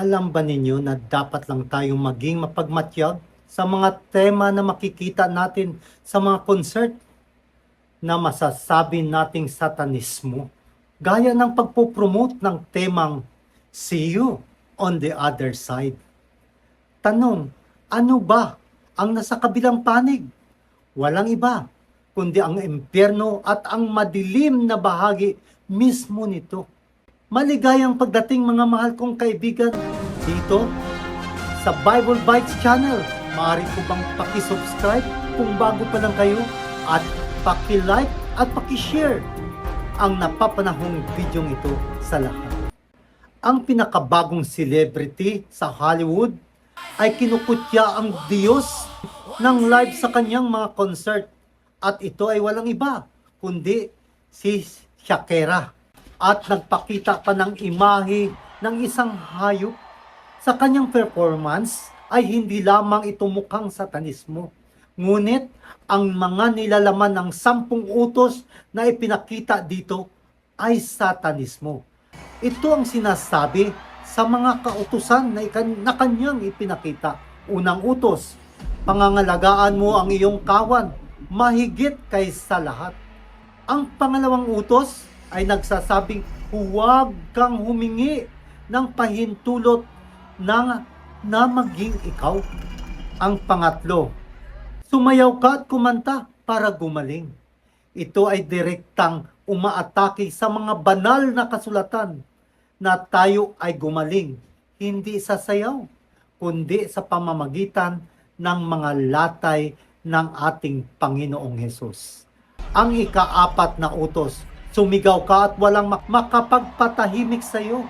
Alam ba ninyo na dapat lang tayong maging mapagmatyag sa mga tema na makikita natin sa mga concert na masasabi nating satanismo? Gaya ng pagpopromote ng temang See You on the Other Side. Tanong, ano ba ang nasa kabilang panig? Walang iba, kundi ang impyerno at ang madilim na bahagi mismo nito. Maligayang pagdating mga mahal kong kaibigan dito sa Bible Bites Channel. Maaari po bang paki-subscribe kung bago pa lang kayo at paki-like at paki-share ang napapanahong video ito sa lahat. Ang pinakabagong celebrity sa Hollywood ay kinukutya ang Diyos ng live sa kanyang mga concert. At ito ay walang iba kundi si Shakira. At nagpakita pa ng imahe ng isang hayop. Sa kanyang performance ay hindi lamang ito mukhang satanismo. Ngunit ang mga nilalaman ng 10 utos na ipinakita dito ay satanismo. Ito ang sinasabi sa mga kautusan na kanyang ipinakita. Unang utos, pangangalagaan mo ang iyong kawan mahigit kaysa lahat. Ang pangalawang utos ay nagsasabing huwag kang humingi ng pahintulot na maging ikaw. Ang pangatlo, sumayaw ka at kumanta para gumaling. Ito ay direktang umaatake sa mga banal na kasulatan na tayo ay gumaling, hindi sa sayaw, kundi sa pamamagitan ng mga latay ng ating Panginoong Hesus. Ang ika-4 na utos, sumigaw ka at walang makapagpatahimik sa iyo.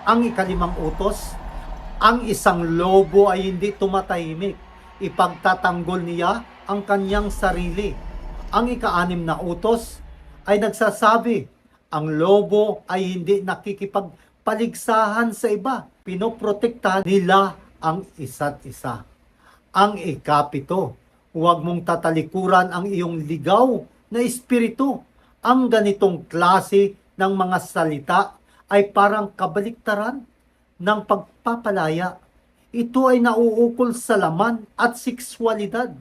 Ang ika-5 utos, ang isang lobo ay hindi tumatahimik. Ipagtatanggol niya ang kanyang sarili. Ang ika-6 na utos ay nagsasabi, ang lobo ay hindi nakikipagpaligsahan sa iba. Pinoprotektahan nila ang isa't isa. Ang ika-7, huwag mong tatalikuran ang iyong ligaw na espiritu. Ang ganitong klase ng mga salita ay parang kabaliktaran ng pagpapalaya. Ito ay nauukol sa laman at sexualidad.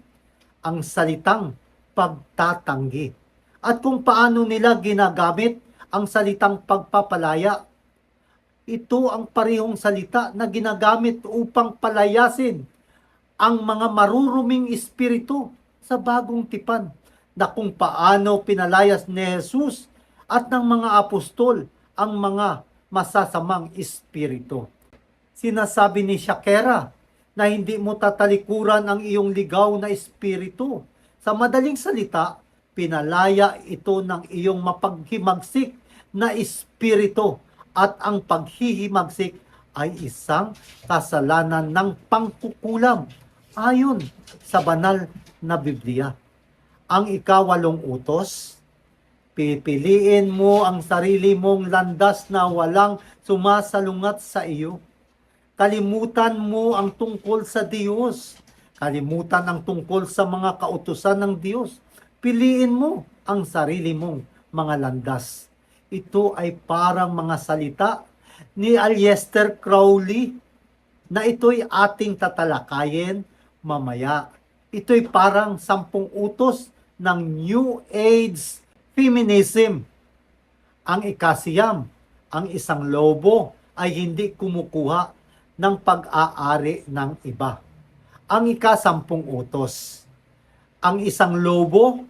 Ang salitang pagtatanggi. At kung paano nila ginagamit ang salitang pagpapalaya. Ito ang parehong salita na ginagamit upang palayasin ang mga maruruming espiritu sa bagong tipan, na kung paano pinalayas ni Jesus at ng mga apostol ang mga masasamang espiritu. Sinasabi ni Shakira na hindi mo tatalikuran ang iyong ligaw na espiritu. Sa madaling salita, pinalaya ito ng iyong mapaghimagsik na espiritu, at ang paghihimagsik ay isang kasalanan ng pangkukulam ayon sa banal na Biblia. Ang ika-8 utos, pipiliin mo ang sarili mong landas na walang sumasalungat sa iyo. Kalimutan mo ang tungkol sa Diyos. Kalimutan ang tungkol sa mga kautusan ng Diyos. Piliin mo ang sarili mong mga landas. Ito ay parang mga salita ni Aleister Crowley na ito'y ating tatalakayin mamaya. Ito'y parang 10 utos ng New Age feminism. Ang ika-9, ang isang lobo ay hindi kumukuha ng pag-aari ng iba. Ang ika-10 utos, ang isang lobo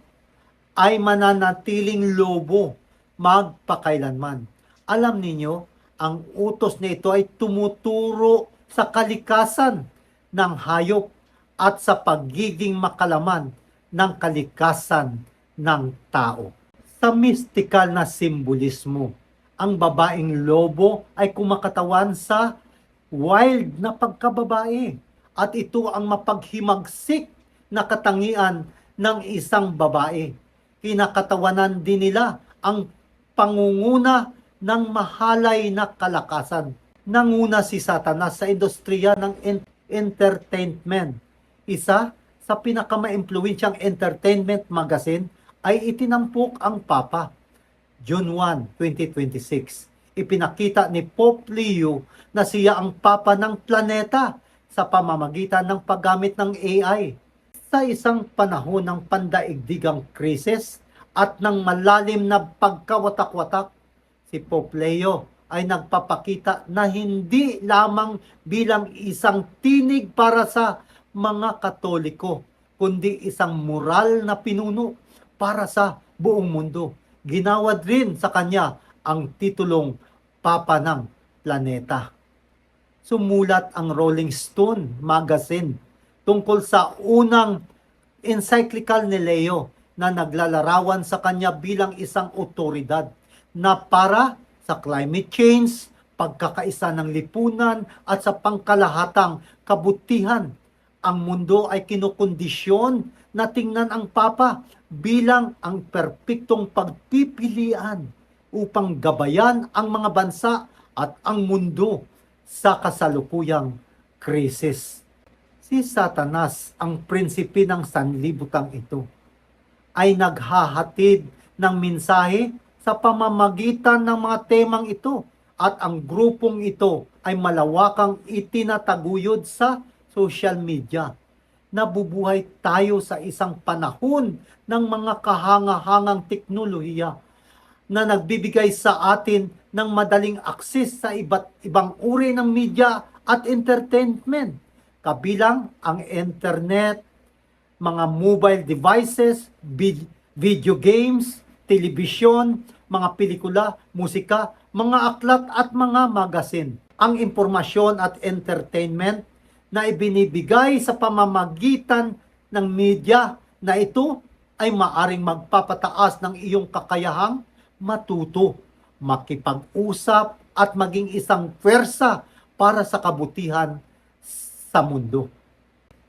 ay mananatiling lobo magpakailanman. Alam ninyo, ang utos na ito ay tumuturo sa kalikasan ng hayop at sa pagiging makalaman ng kalikasan ng tao. Sa mystikal na simbolismo, ang babaeng lobo ay kumakatawan sa wild na pagkababae, at ito ang mapaghimagsik na katangian ng isang babae. Kinakatawanan din nila ang pangunguna ng mahalay na kalakasan. Nanguna si Satanas sa industriya ng entertainment. Isa sa pinakamaimpluwensyang entertainment magazine ay itinampok ang Papa. June 1, 2026. ipinakita ni Pope Leo na siya ang papa ng planeta sa pamamagitan ng paggamit ng AI. Sa isang panahon ng pandaigdigang krisis at ng malalim na pagkawatak-watak, si Pope Leo ay nagpapakita na hindi lamang bilang isang tinig para sa mga Katoliko, kundi isang moral na pinuno para sa buong mundo. Ginawad rin sa kanya ang titulong Papa ng Planeta. Sumulat ang Rolling Stone magazine tungkol sa unang encyclical ni Leo na naglalarawan sa kanya bilang isang otoridad na para sa climate change, pagkakaisa ng lipunan at sa pangkalahatang kabutihan. Ang mundo ay kinukondisyon na tingnan ang Papa bilang ang perpektong pagpipilian upang gabayan ang mga bansa at ang mundo sa kasalukuyang krisis. Si Satanas, ang prinsipe ng sanlibutan ito, ay naghahatid ng mensahe sa pamamagitan ng mga temang ito at ang grupong ito ay malawakang itinataguyod sa social media. Nabubuhay tayo sa isang panahon ng mga kahanga-hangang teknolohiya na nagbibigay sa atin ng madaling akses sa iba't ibang uri ng media at entertainment, kabilang ang internet, mga mobile devices, video games, telebisyon, mga pelikula, musika, mga aklat at mga magazine. Ang impormasyon at entertainment na ibinibigay sa pamamagitan ng media na ito ay maaring magpapataas ng iyong kakayahang matuto, makipag-usap at maging isang pwersa para sa kabutihan sa mundo.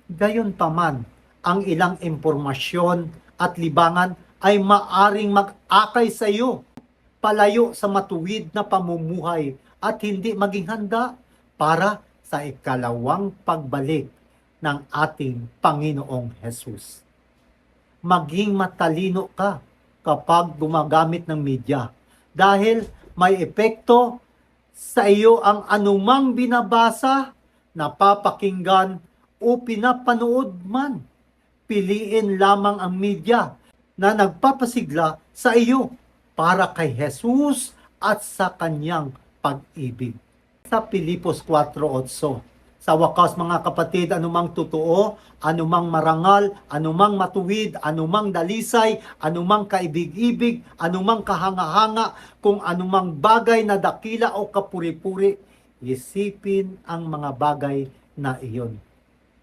Gayunpaman, ang ilang impormasyon at libangan ay maaring mag-akay sa iyo palayo sa matuwid na pamumuhay at hindi maging handa para sa ikalawang pagbalik ng ating Panginoong Hesus. Maging matalino ka kapag gumagamit ng media dahil may epekto sa iyo ang anumang binabasa, napapakinggan o pinapanood man. Piliin lamang ang media na nagpapasigla sa iyo para kay Jesus at sa kanyang pag-ibig. Sa Pilipos 4:8, sa wakas mga kapatid, anumang totoo, anumang marangal, anumang matuwid, anumang dalisay, anumang kaibig-ibig, anumang kahanga-hanga, kung anumang bagay na dakila o kapuri-puri, isipin ang mga bagay na iyon.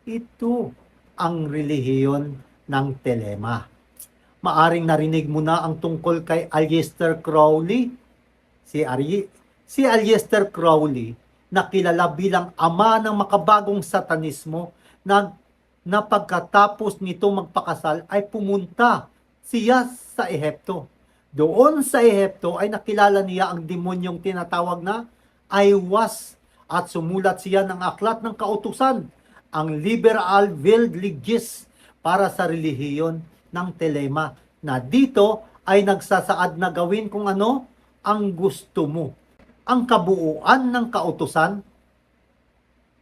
Ito ang relihiyon ng telema. Maaring narinig mo na ang tungkol kay Aleister Crowley. Si Aleister Crowley, na kilala bilang ama ng makabagong satanismo, na pagkatapos nito magpakasal ay pumunta siya sa Ehipto. Doon sa Ehipto ay nakilala niya ang demonyong tinatawag na Aiwas at sumulat siya ng aklat ng kautusan, ang Liber al Vel Legis, para sa relihiyon ng telema, na dito ay nagsasaad na gawin kung ano ang gusto mo. Ang kabuuan ng kautusan,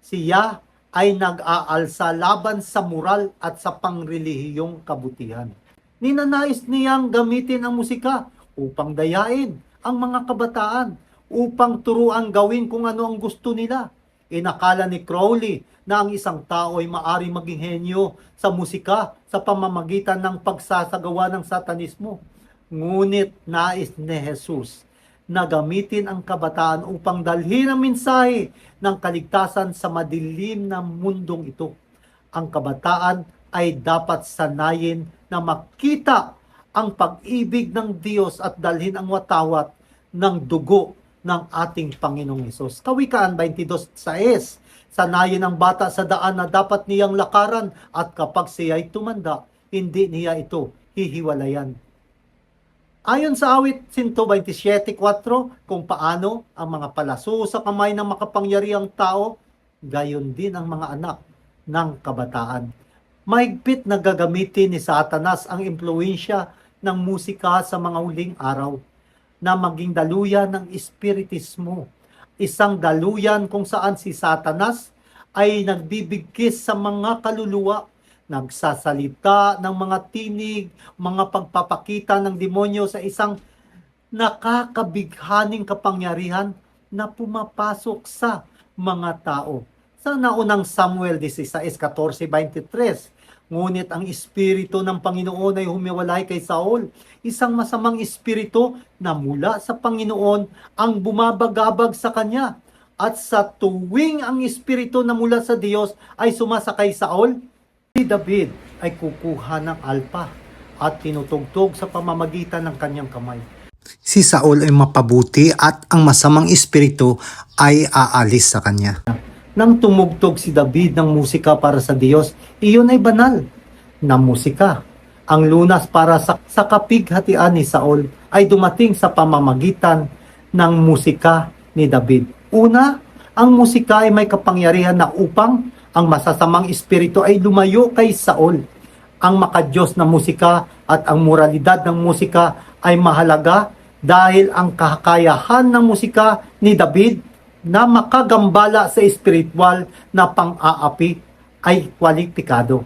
siya ay nag-aalsa laban sa moral at sa pangrelihiyong kabutihan. Ninanais niyang gamitin ang musika upang dayain ang mga kabataan, upang turuan gawin kung ano ang gusto nila. Inakala ni Crowley na ang isang tao ay maari maging henyo sa musika sa pamamagitan ng pagsasagawa ng satanismo. Ngunit nais ni Jesus na gamitin ang kabataan upang dalhin ang mensahe ng kaligtasan sa madilim na mundong ito. Ang kabataan ay dapat sanayin na makita ang pag-ibig ng Diyos at dalhin ang watawat ng dugo ng ating Panginoong Hesus. Kawikaan 22:6, sanayin ang bata sa daan na dapat niyang lakaran at kapag siya'y tumanda, hindi niya ito hihiwalayan. Ayon sa awit 127:4, kung paano ang mga palaso sa kamay ng makapangyarihang tao, gayon din ang mga anak ng kabataan. Mahigpit na gagamitin ni Satanas ang impluensya ng musika sa mga huling araw. na maging daluyan ng espiritismo. Isang daluyan kung saan si Satanas ay nagbibigkis sa mga kaluluwa, nagsasalita ng mga tinig, mga pagpapakita ng demonyo sa isang nakakabighaning kapangyarihan na pumapasok sa mga tao. Sa naunang Samuel 16:14-23, ngunit ang espiritu ng Panginoon ay humiwalay kay Saul, isang masamang espiritu na mula sa Panginoon ang bumabagabag sa kanya. At sa tuwing ang espiritu na mula sa Diyos ay sumasakay Saul, si David ay kukuha ng alpa at tinutugtog sa pamamagitan ng kanyang kamay. Si Saul ay mapabuti at ang masamang espiritu ay aalis sa kanya. Nang tumugtog si David ng musika para sa Diyos, iyon ay banal na musika. Ang lunas para sa kapighatian ni Saul ay dumating sa pamamagitan ng musika ni David. Una, ang musika ay may kapangyarihan na upang ang masasamang espiritu ay lumayo kay Saul. Ang makadiyos na musika at ang moralidad ng musika ay mahalaga dahil ang kakayahan ng musika ni David na makagambala sa espiritual na pang-aapi ay kwalipikado.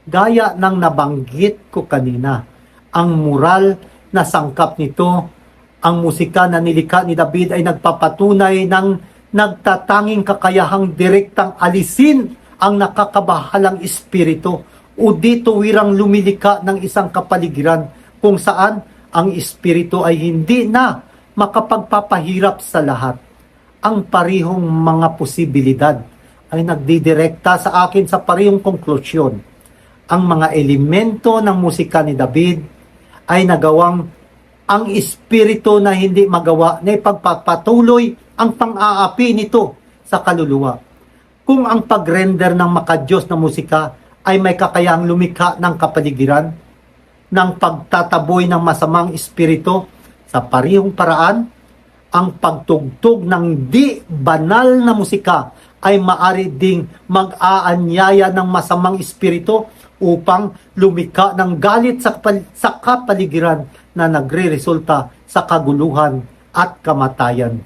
Gaya ng nabanggit ko kanina, ang moral na sangkap nito, ang musika na nilikha ni David ay nagpapatunay ng nagtatanging kakayahang direktang alisin ang nakakabahalang espiritu o dito wirang lumilika ng isang kapaligiran kung saan ang espiritu ay hindi na makapagpapahirap sa lahat. Ang parihong mga posibilidad ay nagdidirekta sa akin sa parihong konklusyon. Ang mga elemento ng musika ni David ay nagawang ang espiritu na hindi magawa na ipagpapatuloy ang pang-aapi nito sa kaluluwa. Kung ang pag-render ng makadiyos na musika ay may kakayahang lumikha ng kapaligiran, ng pagtataboy ng masamang espiritu sa parihong paraan, ang pagtugtog ng di banal na musika ay maari ding mag-aanyaya ng masamang espiritu upang lumikha ng galit sa kapaligiran na nagre-resulta sa kaguluhan at kamatayan.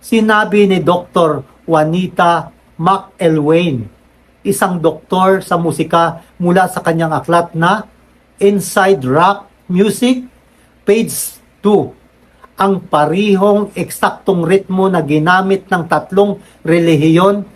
Sinabi ni Dr. Juanita McElwain, isang doktor sa musika mula sa kanyang aklat na Inside Rock Music, page 2, ang parihong eksaktong ritmo na ginamit ng tatlong relihiyon,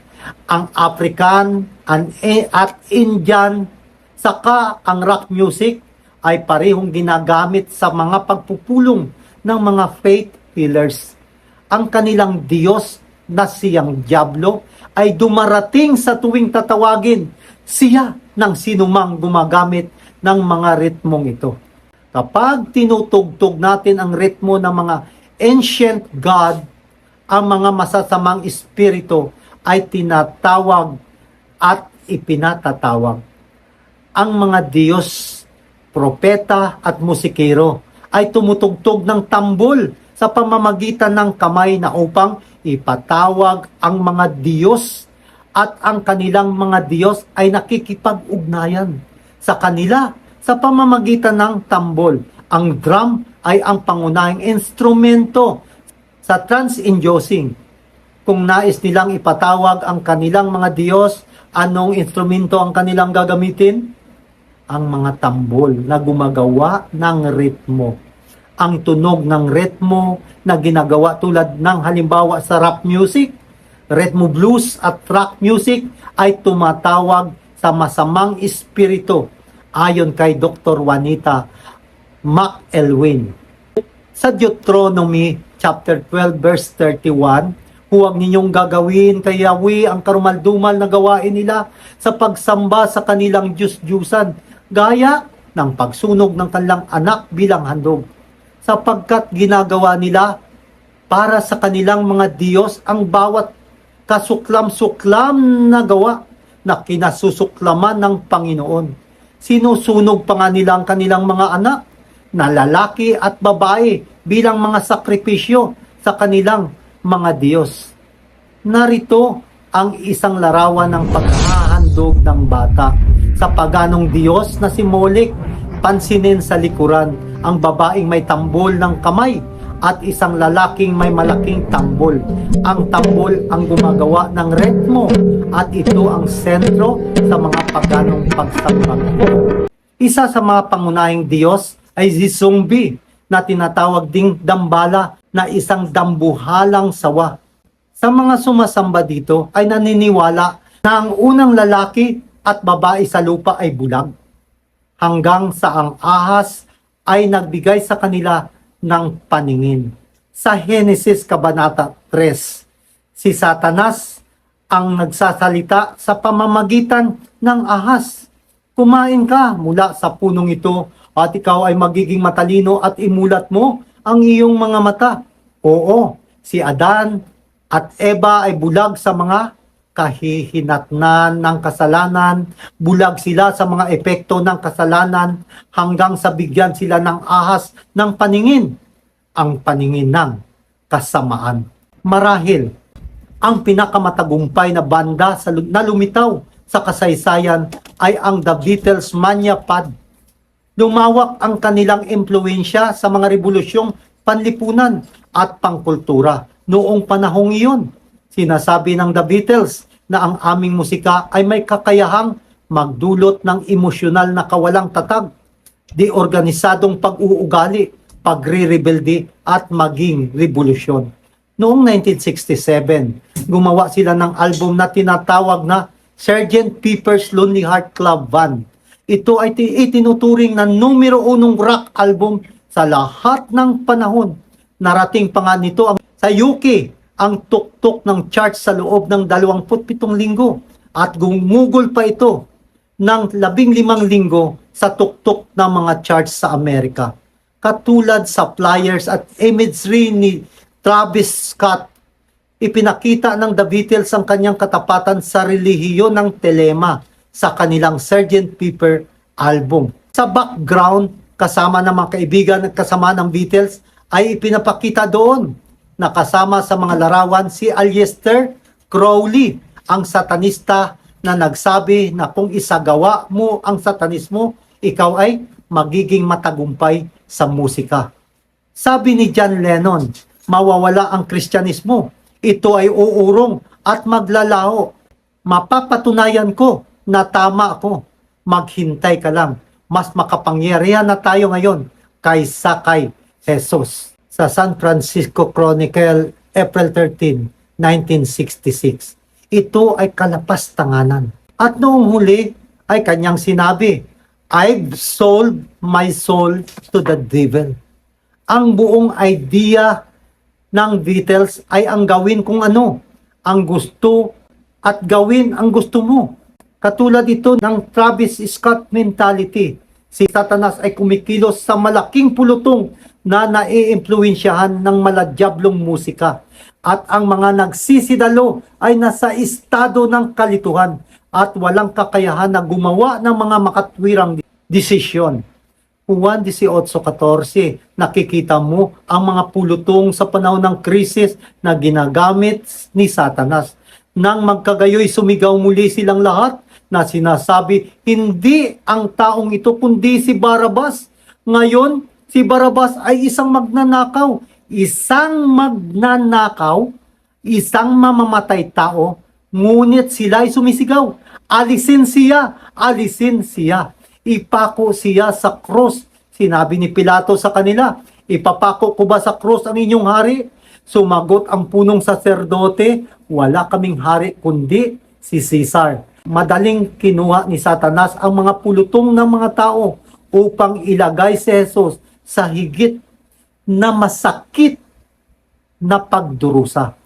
ang African at Indian, saka ang rock music ay parihong ginagamit sa mga pagpupulong ng mga faith healers. Ang kanilang Diyos na siyang Diablo ay dumarating sa tuwing tatawagin siya ng sinumang gumagamit ng mga ritmong ito. Kapag tinutugtog natin ang ritmo ng mga ancient god, ang mga masasamang espiritu ay tinatawag at ipinatatawag. Ang mga Diyos, propeta at musikero ay tumutugtog ng tambol sa pamamagitan ng kamay na upang ipatawag ang mga Diyos at ang kanilang mga Diyos ay nakikipag-ugnayan sa kanila sa pamamagitan ng tambol. Ang drum ay ang pangunahing instrumento sa trans-inducing. Kung nais nilang ipatawag ang kanilang mga Diyos, anong instrumento ang kanilang gagamitin? Ang mga tambol na gumagawa ng ritmo. Ang tunog ng ritmo na ginagawa tulad ng halimbawa sa rap music, rhythm blues at rock music ay tumatawag sa masamang espiritu ayon kay Dr. Juanita McElwain. Sa Deuteronomy chapter 12 verse 31, huwag ninyong gagawin kay Yahweh ang karumaldumal na gawain nila sa pagsamba sa kanilang Diyos-Diyusan, gaya ng pagsunog ng kanilang anak bilang handog, sapagkat ginagawa nila para sa kanilang mga Diyos ang bawat kasuklam-suklam na gawa na kinasusuklaman ng Panginoon. Sinusunog pa nga nila ang kanilang mga anak na lalaki at babae bilang mga sakripisyo sa kanilang mga Diyos. Narito ang isang larawan ng paghahandog ng bata sa paganong Diyos na si Molek. Pansinin sa likuran ang babaeng may tambol ng kamay at isang lalaking may malaking tambol. Ang tambol ang gumagawa ng ritmo at ito ang sentro sa mga paganong pagsambang ito. Isa sa mga pangunahing Diyos ay si Zumbi na tinatawag ding Dambala na isang dambuhalang sawa. Sa mga sumasamba dito ay naniniwala na ang unang lalaki at babae sa lupa ay bulag, hanggang sa ang ahas ay nagbigay sa kanila ng paningin. Sa Henesis Kabanata 3, si Satanas ang nagsasalita sa pamamagitan ng ahas. Kumain ka mula sa punong ito at ikaw ay magiging matalino at imulat mo ang iyong mga mata. Oo, si Adan at Eva ay bulag sa mga kahihinatnan ng kasalanan, bulag sila sa mga epekto ng kasalanan hanggang sa bigyan sila ng ahas ng paningin, ang paningin ng kasamaan. Marahil, ang pinakamatagumpay na banda na lumitaw sa kasaysayan ay ang The Beatles Mania Pod. Lumawak ang kanilang impluwensya sa mga revolusyong panlipunan at pangkultura noong panahong iyon. Sinasabi ng The Beatles na ang aming musika ay may kakayahang magdulot ng emosyonal na kawalang tatag, di organisadong pag-uugali, pagre-rebelde at maging revolusyon. Noong 1967, gumawa sila ng album na tinatawag na Sgt. Pepper's Lonely Heart Club Band. Ito ay itinuturing na numero 1 rock album sa lahat ng panahon. Narating pa nga nito sa UK ang tuktok ng charts sa loob ng 27 linggo at gumugol pa ito ng 15 linggo sa tuktok ng mga charts sa Amerika. Katulad sa flyers at imagery ni Travis Scott, ipinakita ng The Beatles ang kanyang katapatan sa relihiyon ng telema sa kanilang Sgt. Pepper album. Sa background, kasama ng mga kaibigan at kasama ng Beatles, ay ipinapakita doon na kasama sa mga larawan si Aleister Crowley, ang satanista na nagsabi na kung isagawa mo ang satanismo, ikaw ay magiging matagumpay sa musika. Sabi ni John Lennon, mawawala ang Kristyanismo. Ito ay uurong at maglalaho. Mapapatunayan ko na tama ako. Maghintay ka lang. Mas makapangyarihan na tayo ngayon kaysa kay Jesus. Sa San Francisco Chronicle, April 13, 1966. Ito ay kalapas-tanganan. At noong huli ay kanyang sinabi, I've sold my soul to the devil. Ang buong idea ng Beatles ay ang gawin kung ano, ang gusto at gawin ang gusto mo. Katulad ito ng Travis Scott mentality. Si Satanas ay kumikilos sa malaking pulutong na naiimpluwensyahan ng maladyablong musika. At ang mga nagsisidalo ay nasa estado ng kalituhan at walang kakayahan na gumawa ng mga makatwirang desisyon. Juan 18:14, nakikita mo ang mga pulutong sa panahon ng krisis na ginagamit ni Satanas. Nang magkagayoy sumigaw muli silang lahat na sinasabi, hindi ang taong ito kundi si Barabas. Ngayon, si Barabas ay isang magnanakaw, isang mamamatay tao, ngunit sila ay sumisigaw, alisin siya, alisin siya. Ipako siya sa krus. Sinabi ni Pilato sa kanila, ipapako ko ba sa krus ang inyong hari? Sumagot ang punong saserdote, wala kaming hari kundi si Caesar. Madaling kinuha ni Satanas ang mga pulutong ng mga tao upang ilagay si Jesus sa higit na masakit na pagdurusa.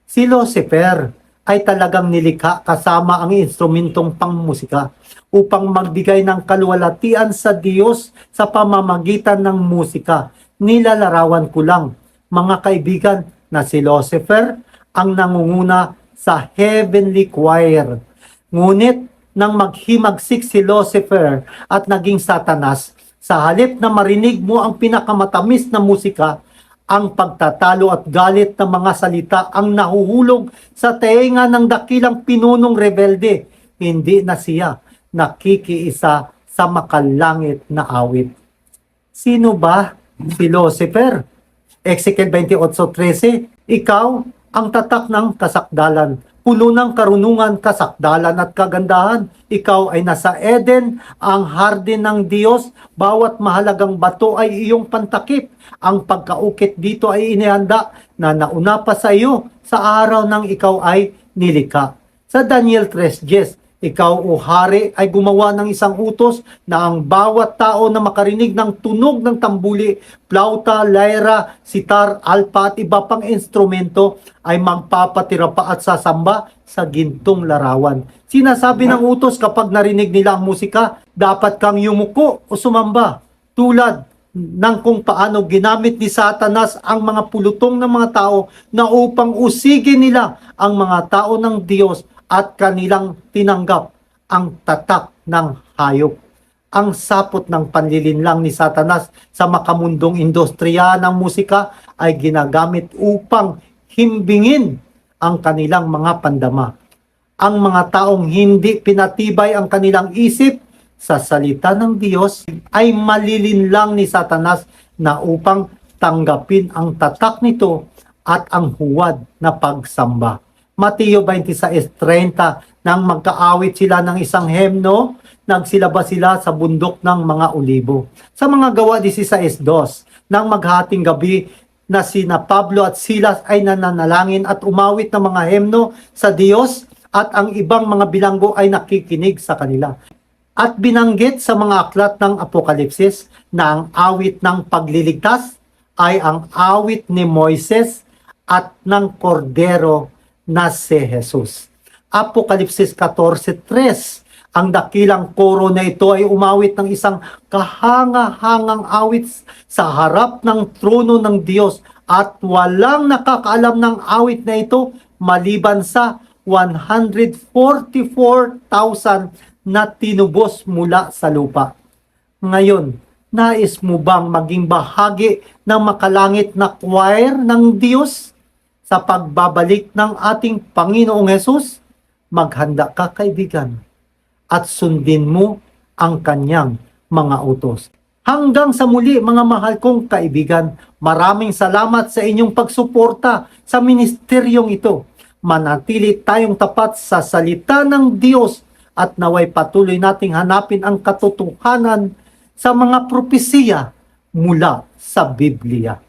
Si Lucifer ay talagang nilikha kasama ang instrumentong pangmusika upang magbigay ng kaluwalhatian sa Diyos sa pamamagitan ng musika. Nilalarawan ko lang, mga kaibigan, na si Lucifer ang nangunguna sa heavenly choir. Ngunit nang maghimagsik si Lucifer at naging Satanas, sa halip na marinig mo ang pinakamatamis na musika, ang pagtatalo at galit ng mga salita ang nahuhulog sa tenga ng dakilang pinunong rebelde. Hindi na siya nakikiisa sa makalangit na awit. Sino ba si Lucifer? Ezekiel 28:13, ikaw ang tatak ng kasakdalan, puno ng karunungan, kasakdalan at kagandahan. Ikaw ay nasa Eden, ang hardin ng Diyos. Bawat mahalagang bato ay iyong pantakip. Ang pagkaukit dito ay inihanda na nauna pa sa iyo sa araw ng ikaw ay nilikha. Sa Daniel 3:10, ikaw o hari ay gumawa ng isang utos na ang bawat tao na makarinig ng tunog ng tambuli, plauta, lyra, sitar, alpa at iba pang instrumento ay magpapatira pa at sasamba sa gintong larawan. Sinasabi ng utos kapag narinig nila ang musika, dapat kang yumuko o sumamba. Tulad ng kung paano ginamit ni Satanas ang mga pulutong ng mga tao na upang usigin nila ang mga tao ng Diyos at kanilang tinanggap ang tatak ng hayop. Ang sapot ng panlilinlang ni Satanas sa makamundong industriya ng musika ay ginagamit upang himbingin ang kanilang mga pandama. Ang mga taong hindi pinatibay ang kanilang isip sa salita ng Diyos ay malilinlang ni Satanas na upang tanggapin ang tatak nito at ang huwad na pagsamba. Mateo 26:30, nang magkaawit sila ng isang hemno, nagsilaba sila sa bundok ng mga olibo. Sa mga gawa 16:2, nang maghating gabi na sina Pablo at Silas ay nananalangin at umawit ng mga hemno sa Diyos at ang ibang mga bilanggo ay nakikinig sa kanila. At binanggit sa mga aklat ng Apokalipsis na ang awit ng pagliligtas ay ang awit ni Moises at ng Kordero na si Jesus. Apokalipsis 14:3, ang dakilang koro na ito ay umawit ng isang kahanga-hangang awit sa harap ng trono ng Diyos at walang nakakaalam ng awit na ito maliban sa 144,000 na tinubos mula sa lupa. Ngayon, nais mo bang maging bahagi ng makalangit na choir ng Diyos? Sa pagbabalik ng ating Panginoong Hesus, maghanda ka kaibigan at sundin mo ang kanyang mga utos. Hanggang sa muli mga mahal kong kaibigan, maraming salamat sa inyong pagsuporta sa ministeryong ito. Manatili tayong tapat sa salita ng Diyos at naway patuloy nating hanapin ang katotohanan sa mga propesiya mula sa Biblia.